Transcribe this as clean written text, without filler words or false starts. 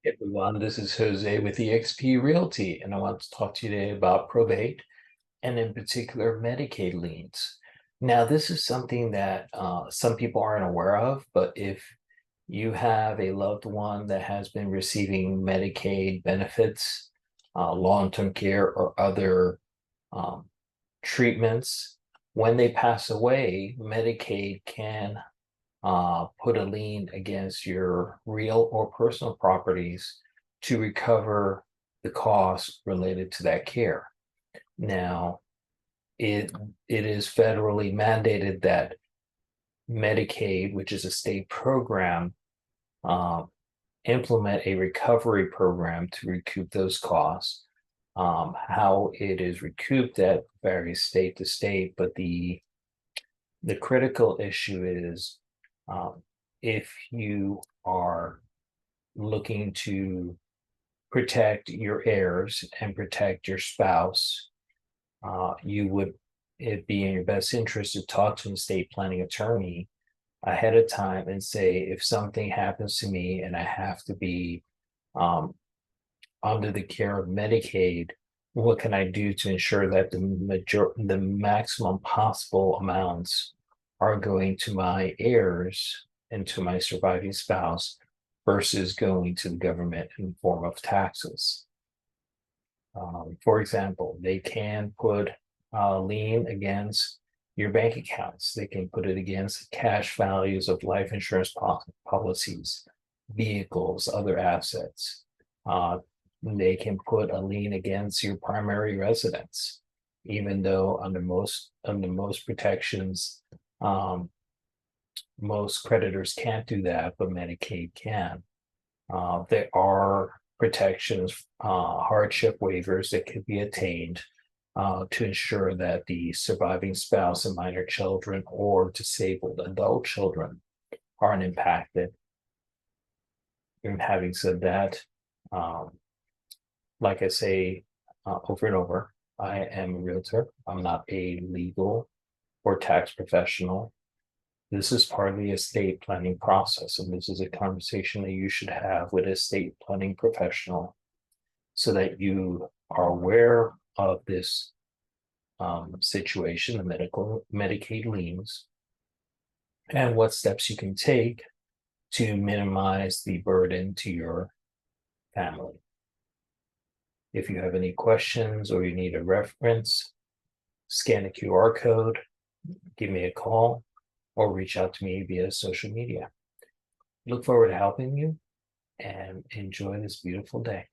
Hey everyone, this is Jose with eXp Realty, and I want to talk to you today about probate and in particular Medicaid liens. Now, this is something that some people aren't aware of, but if you have a loved one that has been receiving Medicaid benefits, long-term care, or other um, treatments, when they pass away, Medicaid can put a lien against your real or personal properties to recover the costs related to that care. Now, it it is federally mandated that Medicaid, which is a state program, uh, implement a recovery program to recoup those costs. How it is recouped that varies state to state, but the critical issue is if you are looking to protect your heirs and protect your spouse, you would it be in your best interest to talk to an estate planning attorney ahead of time and say, if something happens to me and I have to be um, under the care of Medicaid, what can I do to ensure that the maximum possible amounts are going to my heirs and to my surviving spouse versus going to the government in the form of taxes. For example, they can put a lien against your bank accounts. They can put it against cash values of life insurance policies, vehicles, other assets. They can put a lien against your primary residence, even though under most protections, most creditors can't do that, but Medicaid can. There are protections, hardship waivers that could be attained to ensure that the surviving spouse and minor children or disabled adult children aren't impacted. And having said that, um, like I say over and over, I am a realtor. I'm not a legal or tax professional. This is part of the estate planning process, and this is a conversation that you should have with an estate planning professional so that you are aware of this situation, the Medicaid liens, and what steps you can take to minimize the burden to your family. If you have any questions or you need a reference, scan a QR code, give me a call, or reach out to me via social media. Look forward to helping you and enjoy this beautiful day.